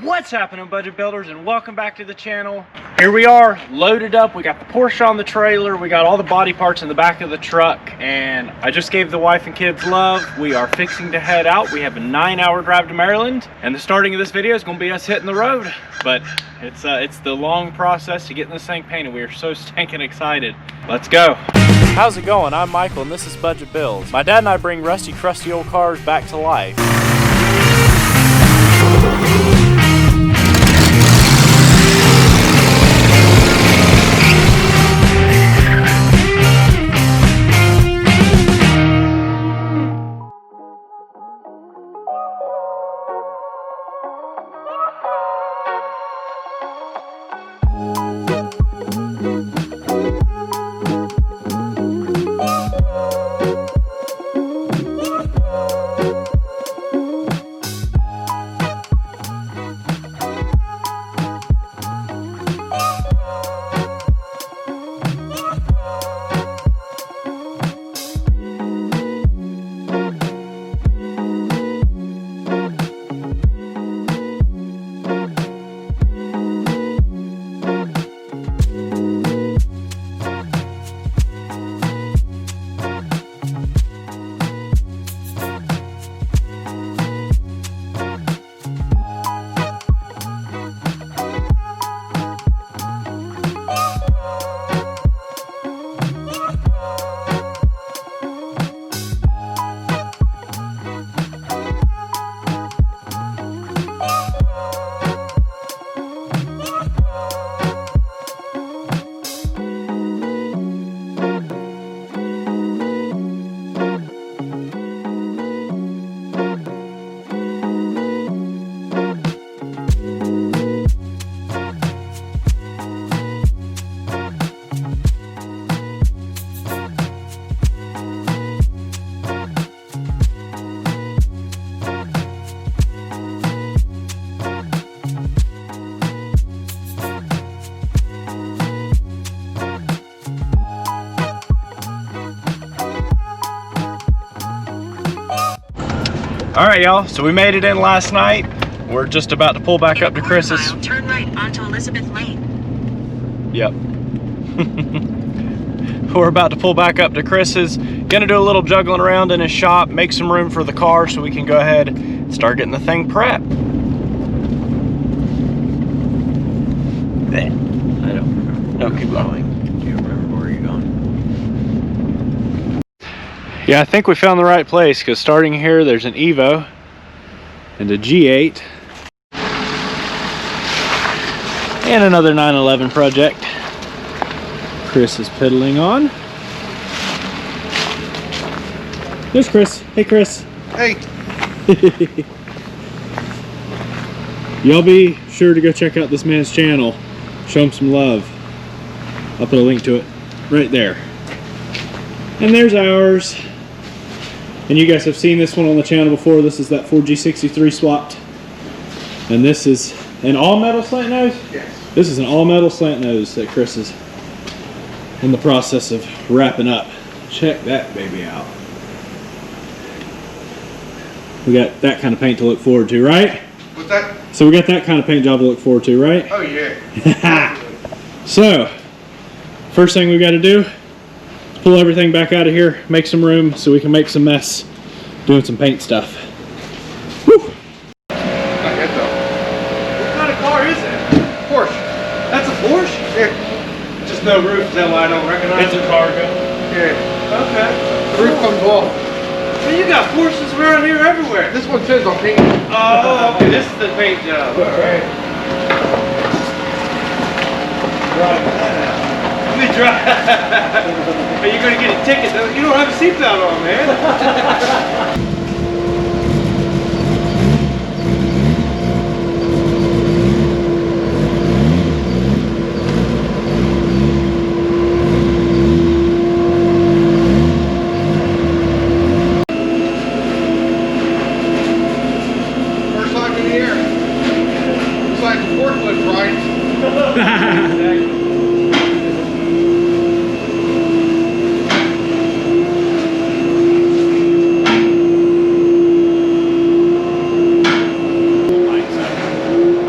What's happening, budget builders, and welcome back to the channel. Here we are, loaded up. We got the Porsche on the trailer, we got all the body parts in the back of the truck, and I just gave the wife and kids love. We are fixing to head out. We have a 9-hour drive to Maryland, and the starting of this video is going to be us hitting the road. But it's the long process to getting this thing painted. We are so stinking excited. Let's go. How's it going? I'm Michael, and this is Budget Builds. My dad and I bring rusty, crusty old cars back to life. All right, y'all, so we made it in last night. We're just about to pull back up to Chris's. Turn right onto Elizabeth Lane. Yep. We're about to pull back up to Chris's. Gonna do a little juggling around in his shop, make some room for the car so we can go ahead and start getting the thing prepped. I don't remember. No, keep going. Do you remember where you're going? Yeah, I think we found the right place, because starting here there's an Evo and a G8 and another 911 project Chris is piddling on. There's Chris. Hey, Chris. Hey. Y'all be sure to go check out this man's channel. Show him some love. I'll put a link to it right there. And there's ours. And you guys have seen this one on the channel before. This is that 4G63 swapped. And this is an all-metal slant nose? Yes. This is an all-metal slant nose that Chris is in the process of wrapping up. Check that baby out. We got that kind of paint to look forward to, right? What's that? So we got that kind of paint job to look forward to, right? Oh, yeah. So, first thing we got to do is pull everything back out of here, make some room so we can make some mess doing some paint stuff. Whew. Not yet, though. What kind of car is that? Porsche. That's a Porsche? Yeah. Just no roof, is that why I don't recognize it? It's a Targa. Yeah. Okay. The roof comes off. Man, you got Porsches around here everywhere. This one says on paint. Oh, okay, this is the paint job. All right. Drive that out. Let me drive. Are you going to get a ticket though? You don't have a seatbelt on, man. First time in here. Looks like a forklift, right? Exactly.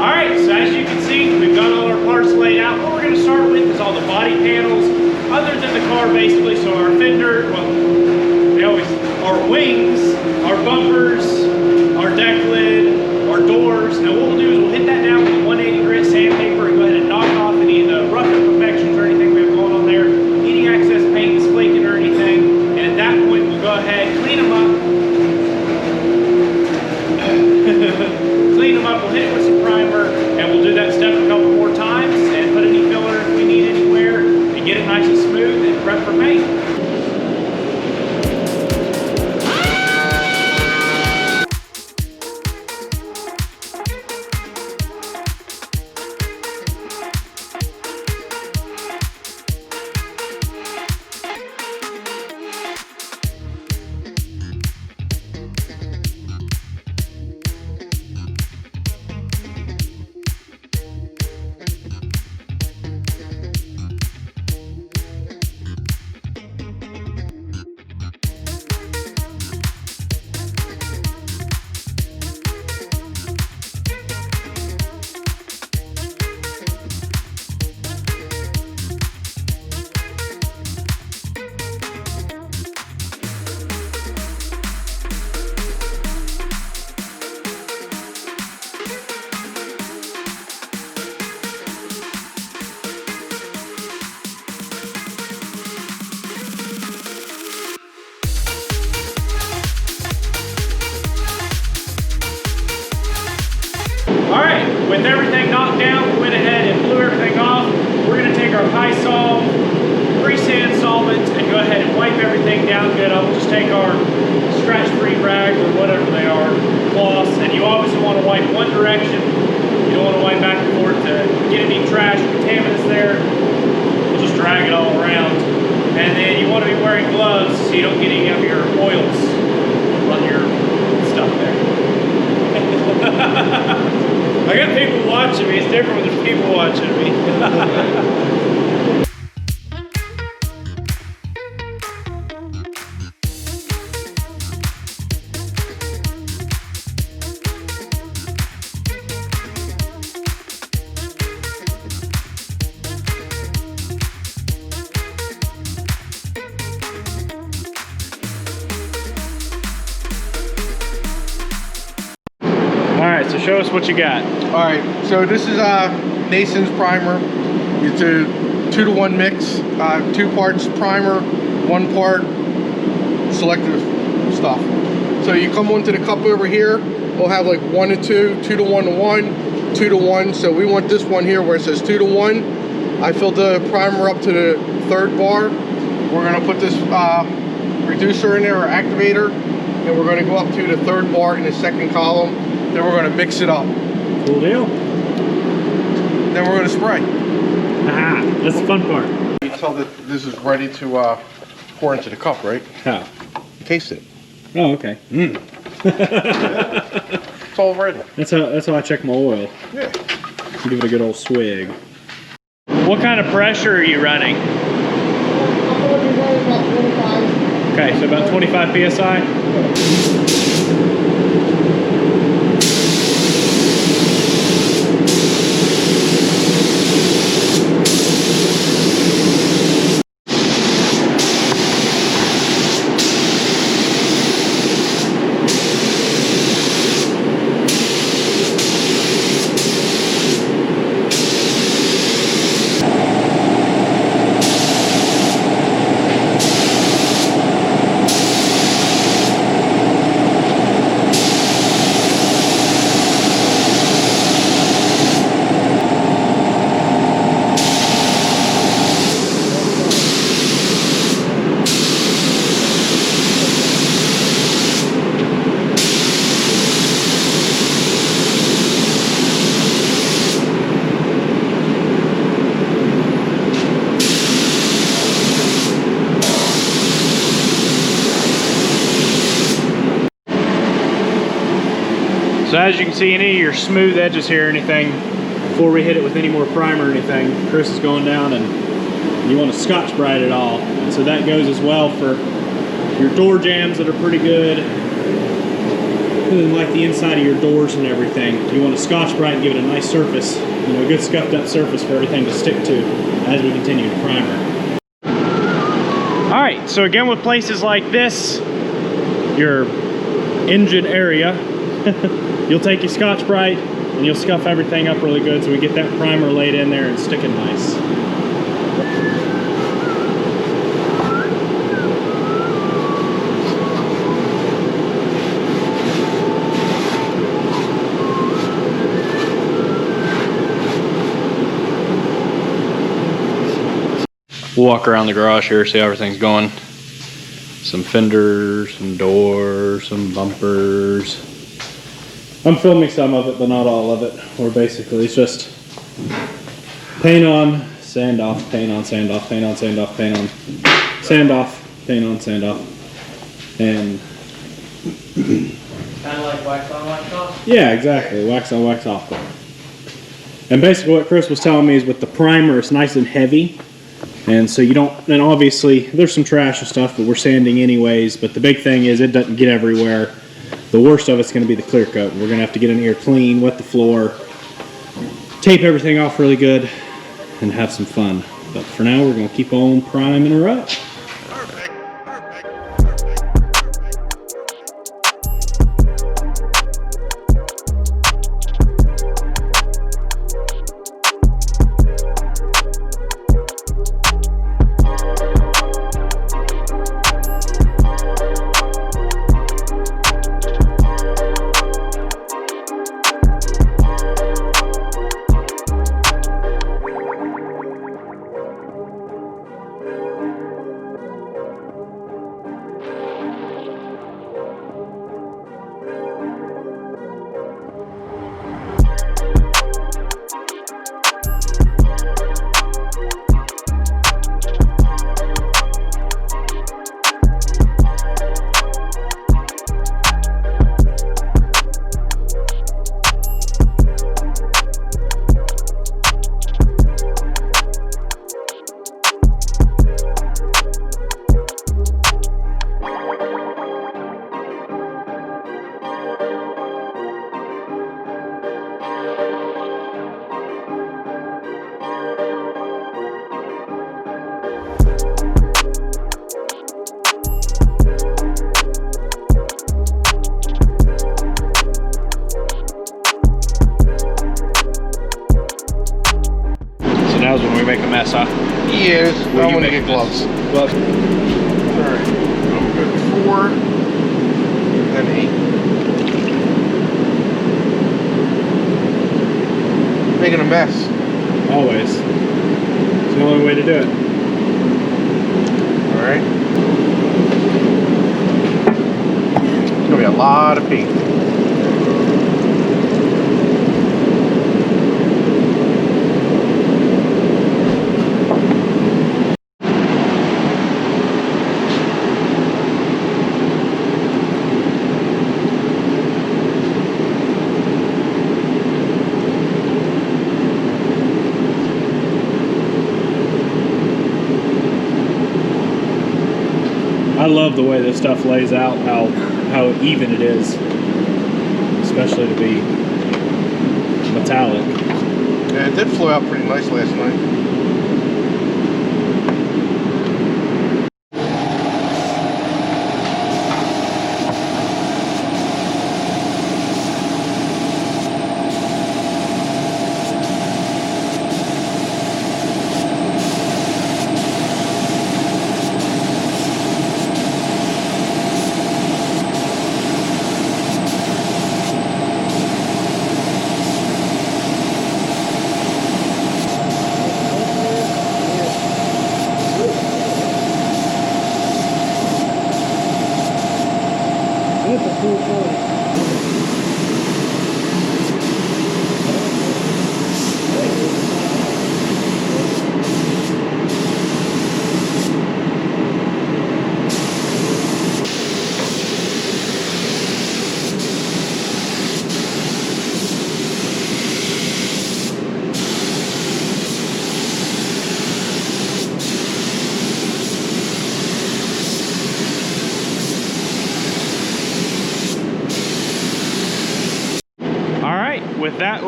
Alright, so as you can see, we've got all our parts laid out. What we're going to start with is all the body panels, other than the car basically. So our fender, well, they always, our wings, our bumpers, our deck lid, our doors. Now what we'll do is we'll hit that down with a 180 grit sandpaper and go ahead and knock off any of the rough imperfections or anything we have going on there. Any excess paint that's flaking or anything. And at that point, we'll go ahead, clean them up. Clean them up, we'll hit it with some primer, and we'll do that step a couple more times and put any filler if we need anywhere and get it nice and smooth and prep for paint. Alright, with everything knocked down, we went ahead and blew everything off. We're going to take our Pysol pre-sand solvent and go ahead and wipe everything down good. I'll just take our scratch-free rag or whatever they are, cloths, and you obviously want to wipe one direction. You don't want to wipe back and forth to get any trash or contaminants there. You'll just drag it all around. And then you want to be wearing gloves so you don't get any of your oils on your stuff there. I got people watching me. It's different when there's people watching me. Alright, so show us what you got. Alright, so this is Nason's primer. It's a 2-to-1 mix. 2 parts primer, 1 part selective stuff. So you come onto the cup over here, we'll have like 1 to 2, 2 to 1 to 1, 2 to 1. So we want this one here where it says 2 to 1. I filled the primer up to the 3rd bar. We're gonna put this reducer in there, or activator, and we're gonna go up to the 3rd bar in the 2nd column. Then we're gonna mix it up. Cool deal. Then we're gonna spray. Ah, that's the fun part. You tell that this is ready to pour into the cup, right? How? Taste it. Oh, okay. Mm. It's all ready. That's how I check my oil. Yeah. Give it a good old swig. What kind of pressure are you running? I'm gonna be running about 25. Okay, so about 25 psi. So as you can see, any of your smooth edges here or anything, before we hit it with any more primer or anything, Chris is going down and you want to Scotch Brite it all. And so that goes as well for your door jambs that are pretty good. exactly like the inside of your doors and everything. You want to Scotch-Brite and give it a nice surface, you know, a good scuffed up surface for everything to stick to as we continue to primer. All right, so again with places like this, your engine area, you'll take your Scotch-Brite and you'll scuff everything up really good so we get that primer laid in there and sticking nice. We'll walk around the garage here, see how everything's going. Some fenders, some doors, some bumpers. I'm filming some of it, but not all of it. Or basically, it's just paint on, sand off, paint on, sand off, paint on, sand off, paint on, sand off, paint on, sand off. And Kind of like wax on, wax off? yeah, exactly, wax on, wax off. And basically what Chris was telling me is with the primer, it's nice and heavy. And so you don't, and obviously there's some trash and stuff, but we're sanding anyways. But the big thing is it doesn't get everywhere. The worst of it's going to be the clear coat. We're going to have to get in here clean, wet the floor, tape everything off really good, and have some fun. But for now, we're going to keep on priming her up. Now's when we make a mess, huh? Yes, What do I'm you gonna make get of gloves. this? Gloves. Alright, I'm good 4 and 8. Making a mess. Always. It's the only way to do it. Alright. It's gonna be a lot of paint. I love the way this stuff lays out, how even it is, especially to be metallic. Yeah, it did flow out pretty nice last night.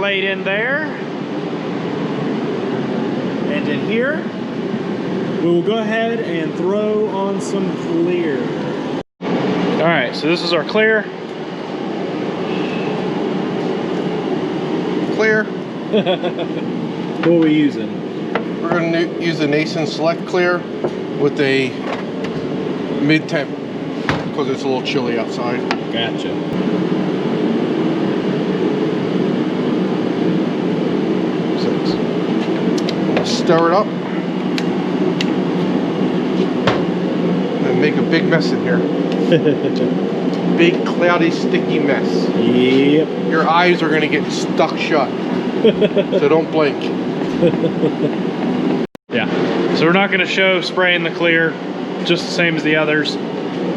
laid in there. And in here, we will go ahead and throw on some clear. All right, so this is our clear. Clear. What are we using? We're going to use the Nason Select Clear with a mid-temp because it's a little chilly outside. Gotcha. Stir it up and make a big mess in here. Big, cloudy, sticky mess. Yep. Your eyes are going to get stuck shut, so don't blink. Yeah. So we're not going to show spraying the clear, just the same as the others,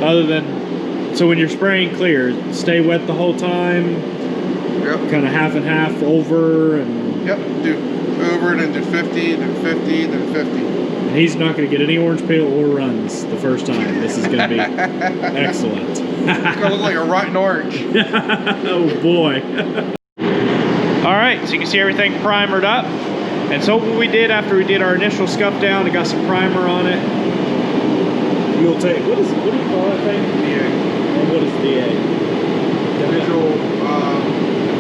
other than, so when you're spraying clear, stay wet the whole time. Yep. Kind of half and half over and. Yep. Do over and then do 50, then 50, then 50. And he's not going to get any orange peel or runs the first time. This is going to be excellent. It's going to look like a rotten orange. Oh boy. All right, so you can see everything primered up. And so what we did after we did our initial scuff down and got some primer on it, you'll take, what do you call that thing? DA. And what is DA? Visual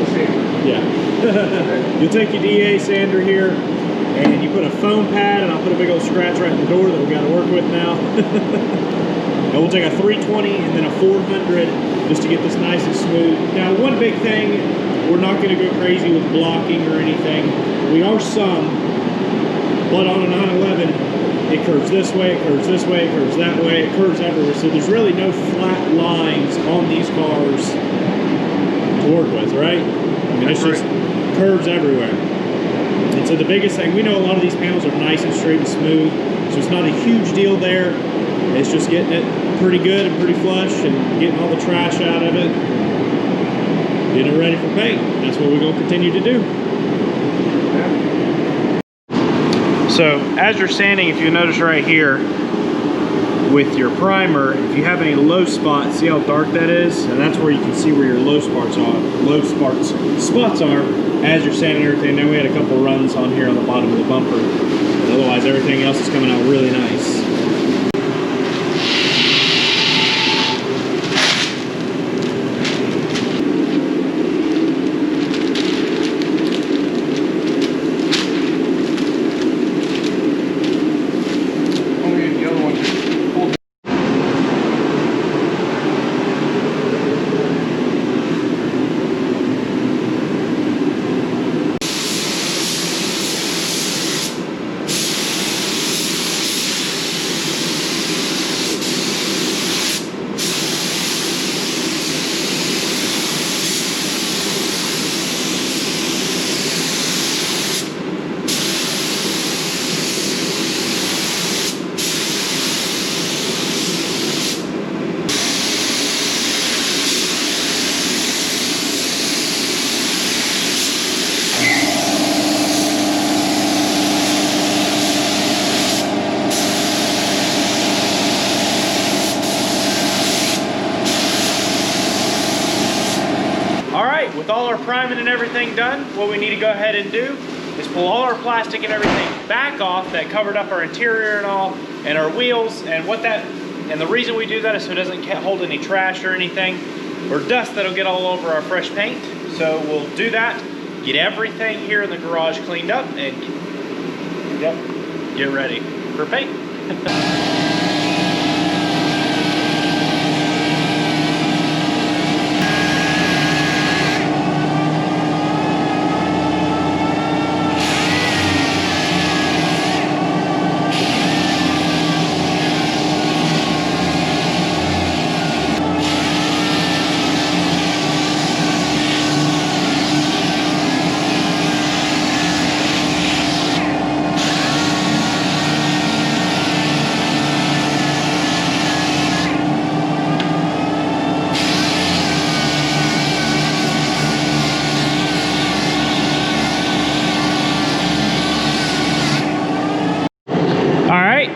sander. Yeah. You'll take your DA sander here and you put a foam pad, and I'll put a big old scratch right in the door that we got to work with now. And we'll take a 320 and then a 400 just to get this nice and smooth. Now, one big thing, we're not going to go crazy with blocking or anything. We are some, but on a 911, it curves this way, it curves this way, it curves that way, it curves everywhere. So there's really no flat lines on these cars to work with, right? I mean, it's just curves everywhere. And so the biggest thing, we know a lot of these panels are nice and straight and smooth, so it's not a huge deal there. It's just getting it pretty good and pretty flush and getting all the trash out of it, getting it ready for paint. That's what we're going to continue to do. So as you're sanding, if you notice right here with your primer, if you have any low spots, see how dark that is? And that's where you can see where your low spots are as you're sanding everything. Now we had a couple runs on here on the bottom of the bumper, but otherwise everything else is coming out really nice. With all our priming and everything done, what we need to go ahead and do is pull all our plastic and everything back off that covered up our interior and all, and our wheels, and the reason we do that is so it doesn't hold any trash or anything, or dust that'll get all over our fresh paint. So we'll do that, get everything here in the garage cleaned up, and get ready for paint.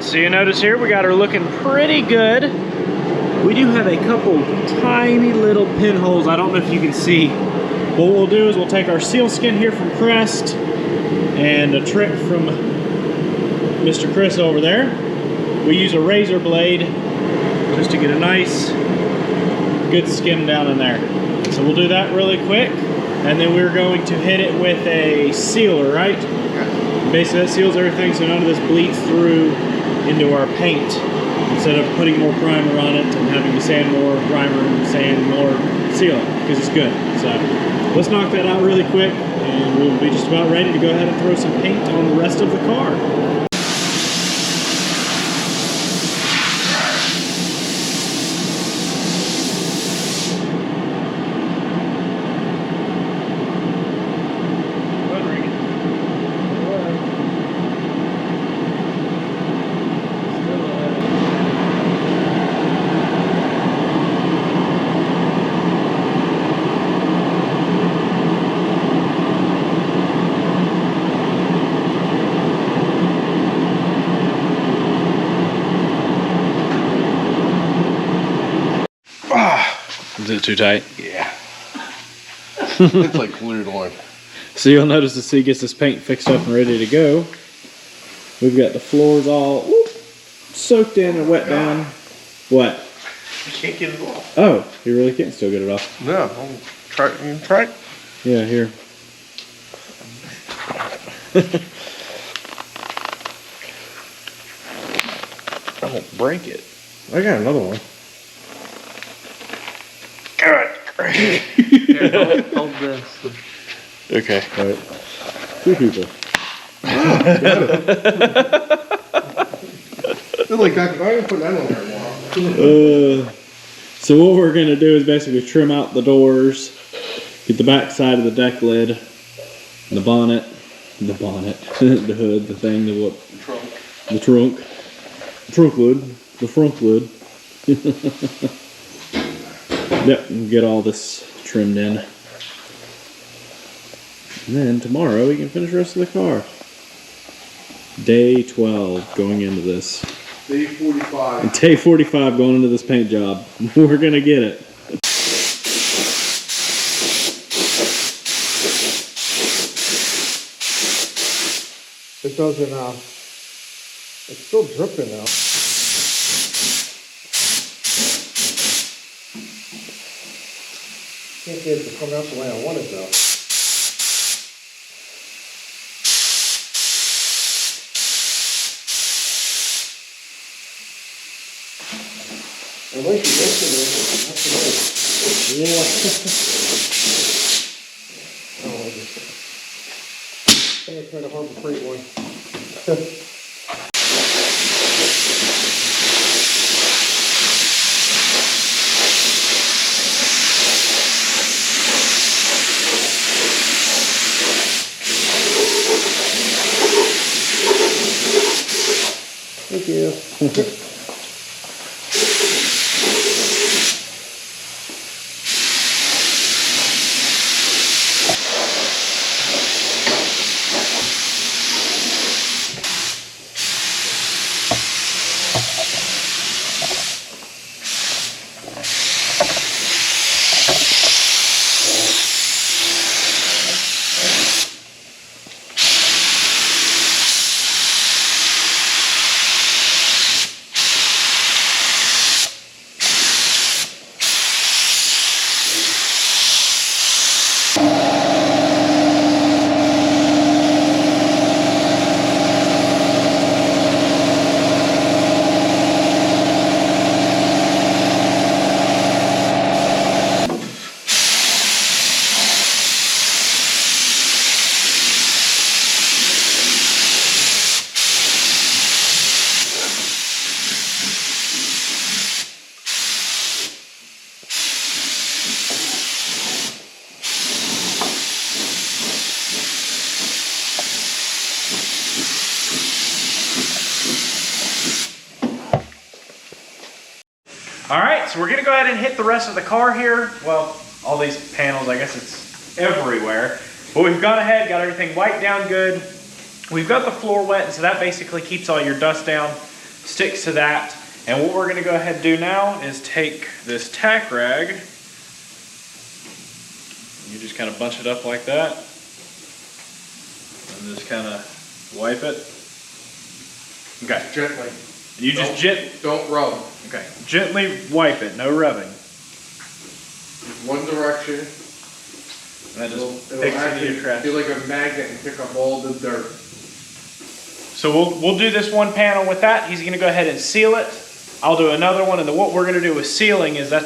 So you notice here we got her looking pretty good. We do have a couple tiny little pinholes. I don't know if you can see What we'll do is we'll take our seal skin here from Crest and a trick from Mr. Chris over there. We use a razor blade just to get a nice, good skim down in there. So we'll do that really quick, and then we're going to hit it with a sealer, right? Basically that seals everything so none of this bleeds through into our paint, instead of putting more primer on it and having to sand more primer and sand more sealer, because it's good. So let's knock that out really quick, and we'll be just about ready to go ahead and throw some paint on the rest of the car. Is it too tight? Yeah. It's like glued on. So you'll notice as he gets this paint fixed up and ready to go, we've got the floors all soaked in and wet down. What? You can't get it off. Oh, you really can't still get it off. No, I'll try. You try it? Yeah, here. I won't break it. I got another one. Good. Here, hold this. Okay. All right. Two people. It's like that. I didn't put that on there a while. So what we're going to do is basically trim out the doors, get the back side of the deck lid, the bonnet, the hood, the thing, the trunk lid, the front lid. Yep, and get all this trimmed in. And then tomorrow we can finish the rest of the car. Day 12 going into this. Day 45. And day 45 going into this paint job. We're gonna get it. It doesn't, it's still dripping now. Can't get it to come out the way I want it though. I like the rest of it. That's nice. Yeah. I don't like it. I'm gonna try to Harbor Freight one. Thank you. Alright, so we're going to go ahead and hit the rest of the car here. Well, all these panels, I guess it's everywhere. But we've gone ahead, got everything wiped down good. We've got the floor wet, so that basically keeps all your dust down, sticks to that. And what we're going to go ahead and do now is take this tack rag, You just kind of bunch it up like that. And just kind of wipe it. Okay. Gently. You just don't rub. Okay. Gently wipe it, no rubbing. Just one direction. And that just It'll picks actually into your trash. be like a magnet and pick up all the dirt. So we'll do this one panel with that. He's gonna go ahead and seal it. I'll do another one, and then what we're gonna do with sealing is I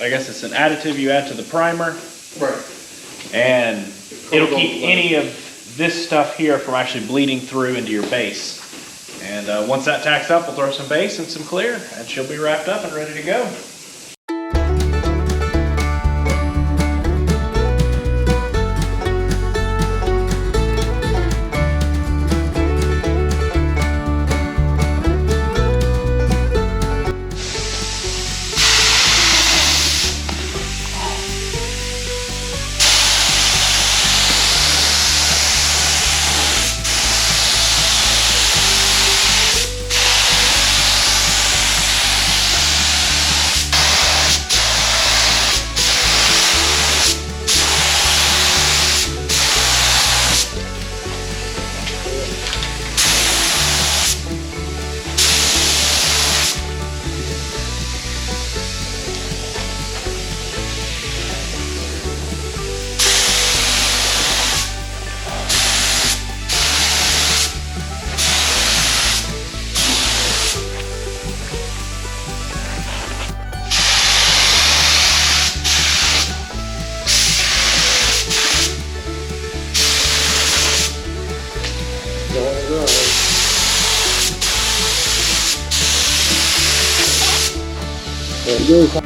guess it's an additive you add to the primer. Right. And it'll keep any of this stuff here from actually bleeding through into your base. And once that tacks up, we'll throw some base and some clear, and she'll be wrapped up and ready to go. There it goes.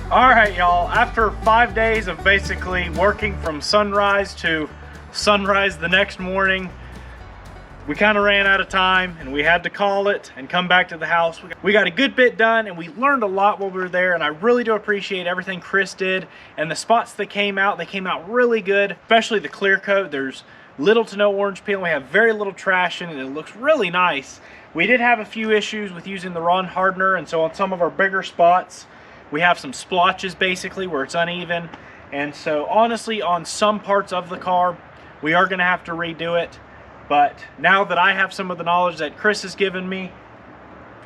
All right, y'all, after 5 days of basically working from sunrise to sunrise the next morning, we kind of ran out of time and we had to call it and come back to the house. We got a good bit done and we learned a lot while we were there, and I really do appreciate everything Chris did, and the spots that came out, they came out really good, especially the clear coat. There's little to no orange peel. We have very little trash in it, and it looks really nice. We did have a few issues with using the Ron hardener, and so on some of our bigger spots, we have some splotches basically where it's uneven. And so honestly, on some parts of the car, we are gonna have to redo it. But now that I have some of the knowledge that Chris has given me,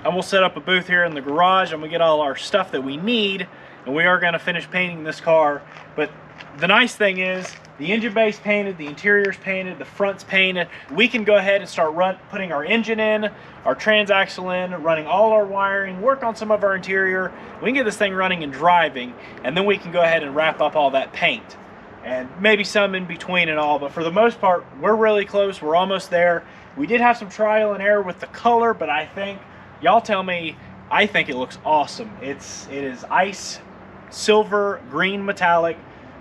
I'm gonna set up a booth here in the garage. I'm gonna get all our stuff that we need, and we are gonna finish painting this car. But the nice thing is, the engine bay's painted, the interior's painted, the front's painted. We can go ahead and start putting our engine in, our transaxle in, running all our wiring, work on some of our interior. We can get this thing running and driving, and then we can go ahead and wrap up all that paint. And maybe some in between and all, but for the most part, we're really close. We're almost there. We did have some trial and error with the color, but I think, y'all tell me, I think it looks awesome. It is ice, silver, green metallic,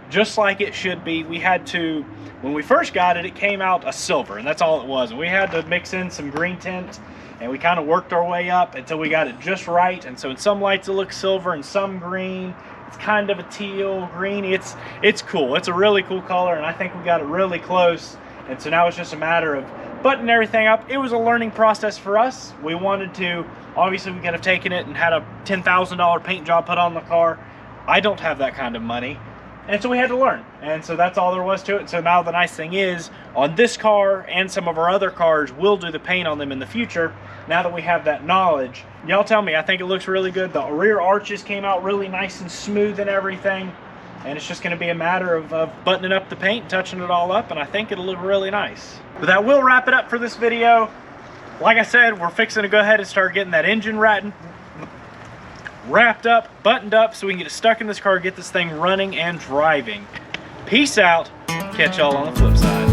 just like it should be. We had to, when we first got it, it came out a silver, and that's all it was. And we had to mix in some green tint, and we kind of worked our way up until we got it just right. And so in some lights it looks silver, and some green. It's kind of a teal, greeny. It's cool. It's a really cool color, and I think we got it really close. And so now it's just a matter of buttoning everything up. It was a learning process for us. We wanted to, obviously we could have taken it and had a $10,000 paint job put on the car. I don't have that kind of money. And so we had to learn, and so that's all there was to it. So now the nice thing is, on this car and some of our other cars, we'll do the paint on them in the future, now that we have that knowledge. Y'all tell me, I think it looks really good. The rear arches came out really nice and smooth and everything. and it's just going to be a matter of buttoning up the paint, touching it all up, and I think it'll look really nice. But that will wrap it up for this video. Like I said, we're fixing to go ahead and start getting that engine wrapped up, buttoned up, so we can get it stuck in this car, get this thing running and driving. Peace out. Catch y'all on the flip side.